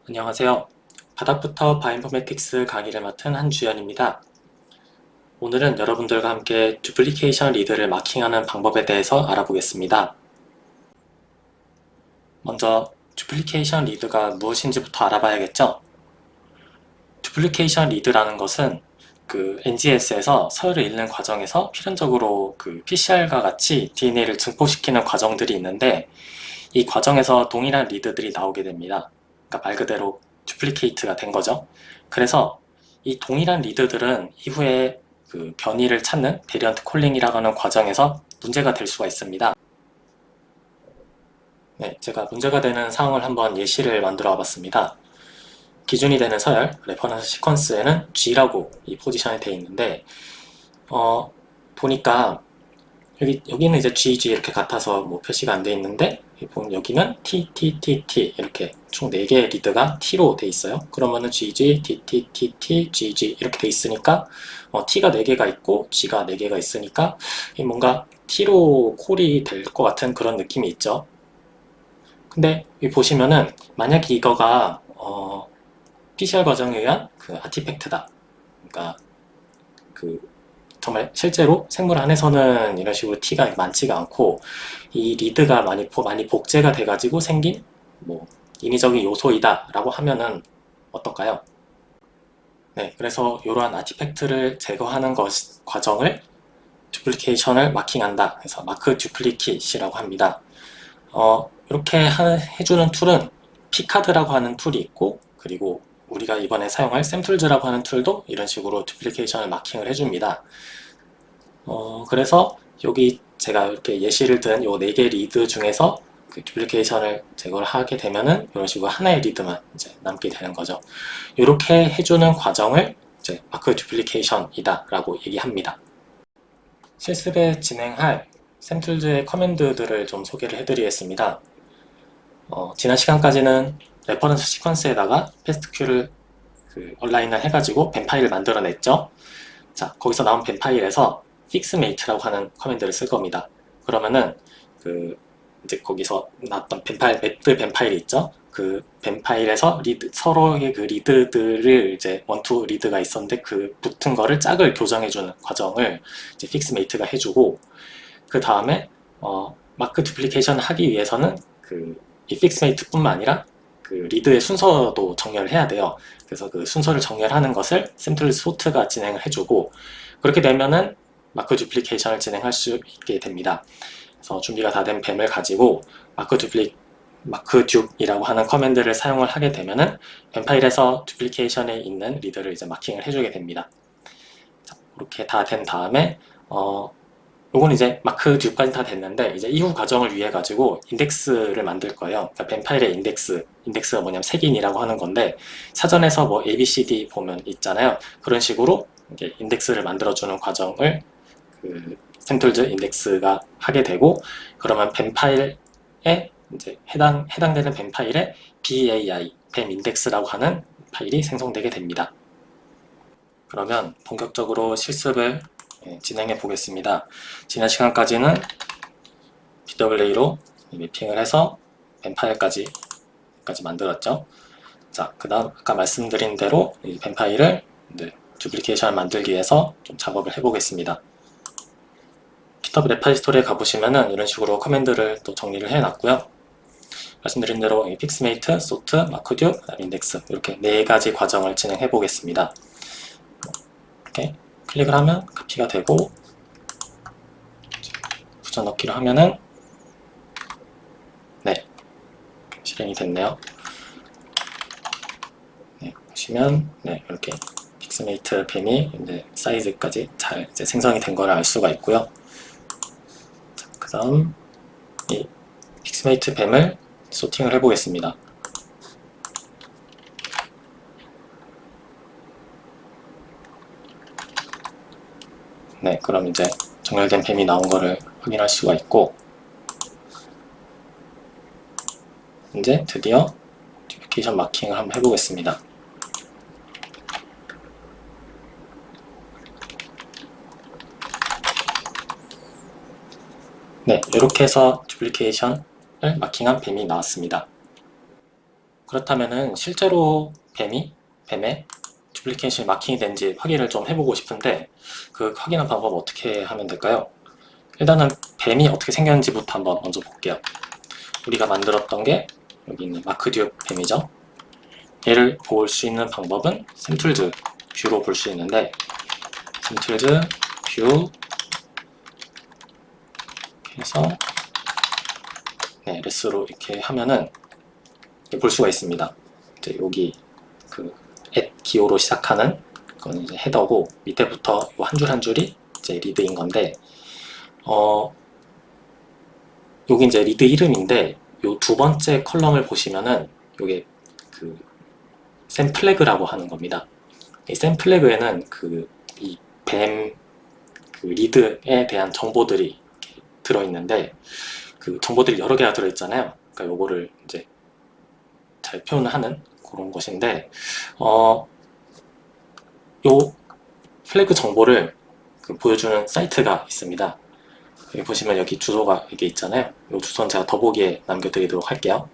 안녕하세요. 바닥부터 바이오인포매틱스 강의를 맡은 한주연입니다. 오늘은 여러분들과 함께 두플리케이션 리드를 마킹하는 방법에 대해서 알아보겠습니다. 먼저 두플리케이션 리드가 무엇인지부터 알아봐야겠죠? 두플리케이션 리드라는 것은 NGS에서 서열을 읽는 과정에서 필연적으로 PCR과 같이 DNA를 증포시키는 과정들이 있는데, 이 과정에서 동일한 리드들이 나오게 됩니다. 그러니까 말 그대로 두플리케이트가 된 거죠. 그래서 이 동일한 리드들은 이후에 변이를 찾는 베리언트 콜링이라고 하는 과정에서 문제가 될 수가 있습니다. 네, 제가 문제가 되는 상황을 한번 예시를 만들어 와봤습니다. 기준이 되는 서열, 레퍼런스 시퀀스에는 G라고 이 포지션이 되어 있는데, 보니까 여기는 이제 GG 이렇게 같아서 뭐 표시가 안 돼 있는데, 보면 여기는 T, T, T, T 이렇게 총 4개의 리드가 T로 돼 있어요. 그러면은 GG, T, T, T, T, GG 이렇게 돼 있으니까 T가 4개가 있고 G가 4개가 있으니까 뭔가 T로 콜이 될 것 같은 그런 느낌이 있죠. 근데 여기 보시면은 만약에 이거가 PCR 과정에 의한 아티팩트다. 그러니까 정말 실제로 생물 안에서는 이런 식으로 T가 많지가 않고 이 리드가 많이 복제가 돼가지고 생긴 인위적인 요소이다 라고 하면은 어떨까요? 네, 그래서 이러한 아티팩트를 제거하는 과정을 두플리케이션을 마킹한다. 그래서 마크 두플리킷이라고 합니다. 이렇게 해주는 툴은 피카드라고 하는 툴이 있고, 그리고 우리가 이번에 사용할 샘툴즈라고 하는 툴도 이런 식으로 두플리케이션을 마킹을 해줍니다. 그래서 여기 제가 이렇게 예시를 든 이 4개 리드 중에서 두플리케이션을 제거를 하게 되면은 이런 식으로 하나의 리드만 이제 남게 되는 거죠. 이렇게 해주는 과정을 이제 마크 두플리케이션이다 라고 얘기합니다. 실습에 진행할 샘툴즈의 커맨드들을 좀 소개를 해드리겠습니다. 지난 시간까지는 레퍼런스 시퀀스에다가 패스트큐를 얼라인을 해가지고 벤 파일을 만들어냈죠. 자, 거기서 나온 벤 파일에서 fixmate라고 하는 커맨드를 쓸 겁니다. 그러면은 이제 거기서 나왔던 매트 벤 파일이 있죠. 그 벤 파일에서 서로의 리드들을 이제 원투 리드가 있었는데 붙은 거를 짝을 교정해주는 과정을 이제 fixmate가 해주고, 그 다음에 마크 두플리케이션 하기 위해서는 이 fixmate뿐만 아니라 리드의 순서도 정렬을 해야 돼요. 그래서 그 순서를 정렬하는 것을 샘플 소트가 진행을 해주고, 그렇게 되면은 마크 두플리케이션을 진행할 수 있게 됩니다. 그래서 준비가 다 된 뱀을 가지고 마크 듀이라고 하는 커맨드를 사용을 하게 되면은 뱀 파일에서 두플리케이션에 있는 리드를 이제 마킹을 해주게 됩니다. 자, 이렇게 다 된 다음에 요건 이제 마크 듀까지 다 됐는데, 이제 이후 과정을 위해 가지고 인덱스를 만들 거예요. 그러니까 뱀 파일의 인덱스가 뭐냐면 색인이라고 하는 건데, 사전에서 뭐 ABCD 보면 있잖아요. 그런 식으로 이제 인덱스를 만들어주는 과정을 샘플즈 인덱스가 하게 되고, 그러면 뱀 파일에 이제 해당되는 뱀 파일에 BAI, 뱀 인덱스라고 하는 파일이 생성되게 됩니다. 그러면 본격적으로 실습을 진행해 보겠습니다. 지난 시간까지는 PWA로 매핑을 해서 뱀 파일까지 만들었죠. 자, 그 다음 아까 말씀드린 대로 이 뱀 파일을 두플리케이션을 만들기 위해서 좀 작업을 해보겠습니다. GitHub 레파지토리에 가보시면은 이런 식으로 커맨드를 또 정리를 해놨고요. 말씀드린 대로 fixmate, sort, markdew, index 이렇게 4가지 과정을 진행해 보겠습니다. 이렇게 클릭을 하면 카피가 되고, 붙여넣기를 하면은 네, 실행이 됐네요. 네, 보시면 이렇게 픽스메이트 뱀이 이제 사이즈까지 잘 이제 생성이 된 걸 알 수가 있고요. 그 다음 이 픽스메이트 뱀을 소팅을 해보겠습니다. 네, 그럼 이제 정렬된 뱀이 나온 거를 확인할 수가 있고, 이제 드디어 듀플리케이션 마킹을 한번 해보겠습니다. 네, 이렇게 해서 듀플리케이션을 마킹한 뱀이 나왔습니다. 그렇다면은 실제로 뱀에 듀플리케이션이 마킹이 된지 확인을 좀 해보고 싶은데 그 확인한 방법 어떻게 하면 될까요? 일단은 뱀이 어떻게 생겼는지부터 한번 먼저 볼게요. 우리가 만들었던 게 여기 있는 마크듀 뱀이죠. 얘를 볼 수 있는 방법은 샘툴즈 뷰로 볼 수 있는데 샘툴즈 뷰 해서 레스로 이렇게 하면은 볼 수가 있습니다. 이제 여기 그 기호로 시작하는 그건 이제 헤더고 밑에부터 한 줄 한 줄이 이제 리드인 건데 여기 이제 리드 이름인데 요 두 번째 컬럼을 보시면은 요게 그 샘플래그라고 하는 겁니다. 이 샘플래그에는 이 뱀 그 리드에 대한 정보들이 들어있는데 그 정보들이 여러 개가 들어있잖아요. 그러니까 요거를 이제 잘 표현하는 그런 것인데 요 플래그 정보를 보여주는 사이트가 있습니다. 여기 보시면 여기 주소가 이게 있잖아요. 이 주소는 제가 더보기에 남겨드리도록 할게요.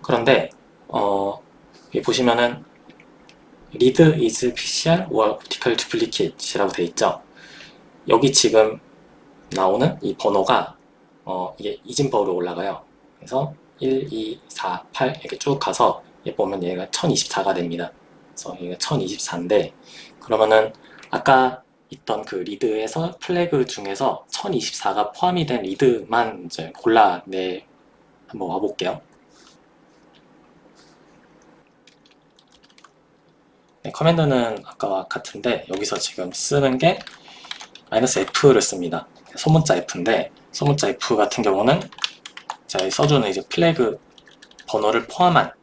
그런데 여기 보시면은 read is PCR or optical duplicate이라고 되어 있죠. 여기 지금 나오는 이 번호가 이게 이진버로 올라가요. 그래서 1, 2, 4, 8 이렇게 쭉 가서 보면 얘가 1024가 됩니다. 그래서 얘가 1024인데 그러면은 아까 있던 그 리드에서 플래그 중에서 1024가 포함이 된 리드만 이제 골라내 한번 와볼게요. 커맨드는 아까와 같은데 여기서 지금 쓰는 게 -F를 씁니다. 소문자 F인데 소문자 F 같은 경우는 제가 써주는 이제 플래그 번호를 포함한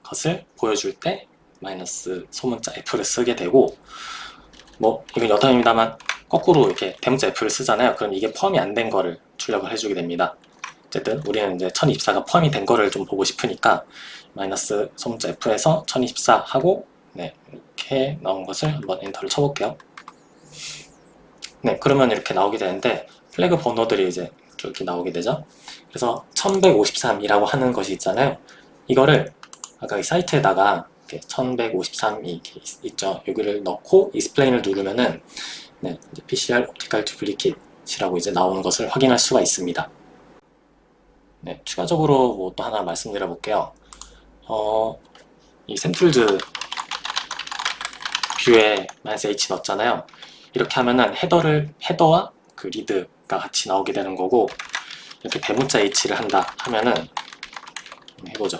것을 보여줄 때 마이너스 소문자 F를 쓰게 되고 이건 여담입니다만 거꾸로 이렇게 대문자 F를 쓰잖아요. 그럼 이게 포함이 안 된 거를 출력을 해주게 됩니다. 어쨌든 우리는 이제 1024가 포함이 된 거를 좀 보고 싶으니까 마이너스 소문자 F에서 1024 하고 이렇게 나온 것을 한번 엔터를 쳐볼게요. 그러면 이렇게 나오게 되는데 플래그 번호들이 이제 이렇게 나오게 되죠. 그래서 1153이라고 하는 것이 있잖아요. 이거를 아까 이 사이트에다가 1153이 이렇게 있죠. 여기를 넣고 explain을 누르면은 이제 PCR optical duplicate이라고 이제 나오는 것을 확인할 수가 있습니다. 추가적으로 뭐 또 하나 말씀드려 볼게요. 이 샘툴즈 뷰에 -h 넣었잖아요. 이렇게 하면은 헤더와 그 리드가 같이 나오게 되는 거고 이렇게 대문자 h를 한다 하면은 해보죠.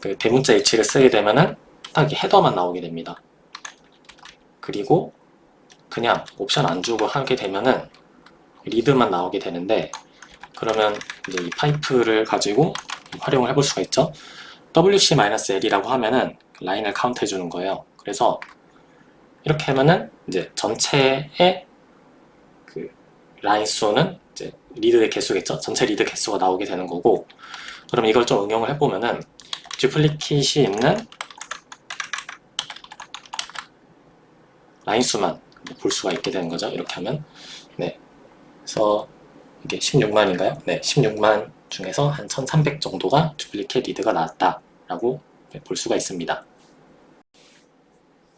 그 대문자 h를 쓰게 되면은 딱 헤더만 나오게 됩니다. 그리고 그냥 옵션 안 주고 하게 되면은 리드만 나오게 되는데 그러면 이제 이 파이프를 가지고 활용을 해볼 수가 있죠. wc-l이라고 하면은 라인을 카운트 해주는 거예요. 그래서 이렇게 하면은 이제 전체의 그 라인 수는 이제 리드의 개수겠죠. 전체 리드 개수가 나오게 되는 거고 그럼 이걸 좀 응용을 해보면은 듀플리케이트이 있는 라인 수만 볼 수가 있게 되는 거죠. 이렇게 하면 그래서 이게 16만인가요? 16만 중에서 한 1300 정도가 듀플리케이트 리드가 나왔다라고 볼 수가 있습니다.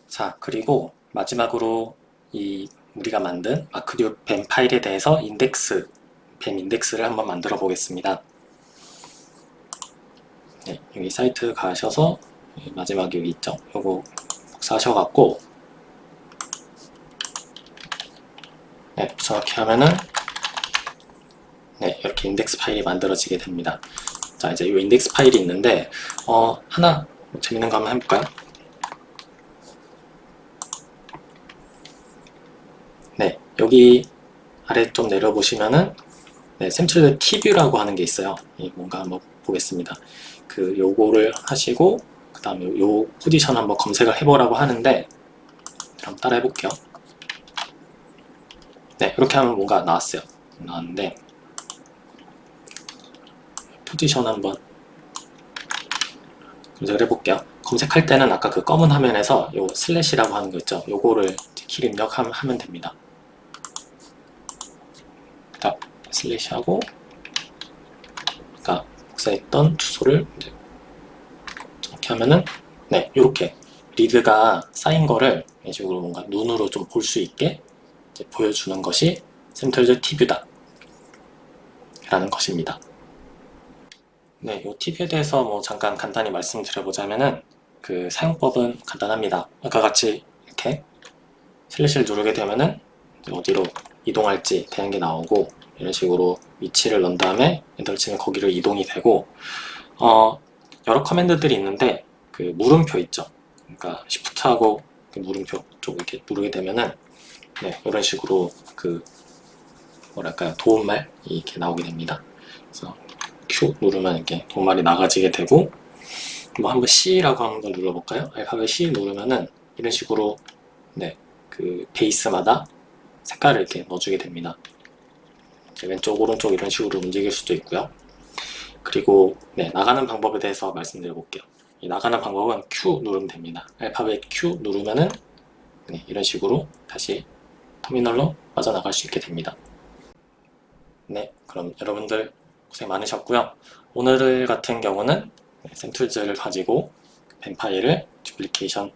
자, 그리고 마지막으로 이 우리가 만든 마크듀 뱀 파일에 대해서 뱀 인덱스를 한번 만들어 보겠습니다. 여기 사이트 가셔서 마지막에 여기 있죠. 요거 복사하셔갖고 정확히 하면은 이렇게 인덱스 파일이 만들어지게 됩니다. 자, 이제 이 인덱스 파일이 있는데 하나 재밌는 거 한번 해볼까요? 여기 아래 좀 내려보시면은 샘플 TV라고 하는 게 있어요. 뭔가 한번 보겠습니다. 요거를 하시고 그 다음에 요 포지션 한번 검색을 해보라고 하는데 한번 따라 해볼게요. 이렇게 하면 뭔가 나왔어요. 나왔는데 포지션 한번 검색을 해볼게요. 검색할 때는 아까 그 검은 화면에서 요 슬래시라고 하는 거 있죠. 요거를 키를 입력하면 됩니다. 슬래시 하고 아까 복사했던 주소를 이제 이렇게 하면은 네, 이렇게 리드가 쌓인 거를 이런 식으로 뭔가 눈으로 좀 볼 수 있게 이제 보여주는 것이 샘틀즈 T뷰다 라는 것입니다. 네, 이 T뷰에 대해서 뭐 잠깐 간단히 말씀드려보자면은 그 사용법은 간단합니다. 아까 같이 이렇게 슬래시를 누르게 되면은 어디로 이동할지 되는 게 나오고, 이런 식으로 위치를 넣은 다음에 엔터를 치면 거기로 이동이 되고, 여러 커맨드들이 있는데 그 물음표 있죠. 그러니까 Shift하고 그 물음표 쪽 이렇게 누르게 되면은 네, 이런 식으로 그 뭐랄까요, 도움말이 이렇게 나오게 됩니다. 그래서 Q 누르면 이렇게 도움말이 나가지게 되고, 뭐 한번 C라고 한번 눌러볼까요? 알파벳 C 누르면은 이런 식으로 네, 그 베이스마다 색깔을 이렇게 넣어주게 됩니다. 왼쪽 오른쪽 이런 식으로 움직일 수도 있고요. 그리고 네, 나가는 방법에 대해서 말씀드려 볼게요. 이 나가는 방법은 Q 누르면 됩니다. 알파벳 Q 누르면은 네, 이런 식으로 다시 터미널로 빠져나갈 수 있게 됩니다. 네, 그럼 여러분들 고생 많으셨고요. 오늘 같은 경우는 샘툴즈를 가지고 벤 파일을 듀플리케이션에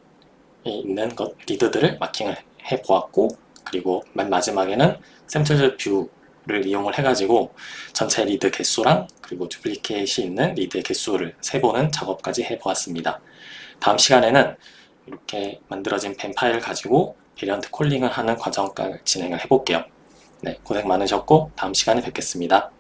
있는 것, 리드들을 마킹을 해 보았고, 그리고 맨 마지막에는 샘툴즈 뷰를 이용을 해가지고 전체 리드 개수랑 그리고 듀플리케이션이 있는 리드의 개수를 세보는 작업까지 해 보았습니다. 다음 시간에는 이렇게 만들어진 벤 파일을 가지고 베리언트 콜링을 하는 과정까지 진행을 해볼게요. 네, 고생 많으셨고 다음 시간에 뵙겠습니다.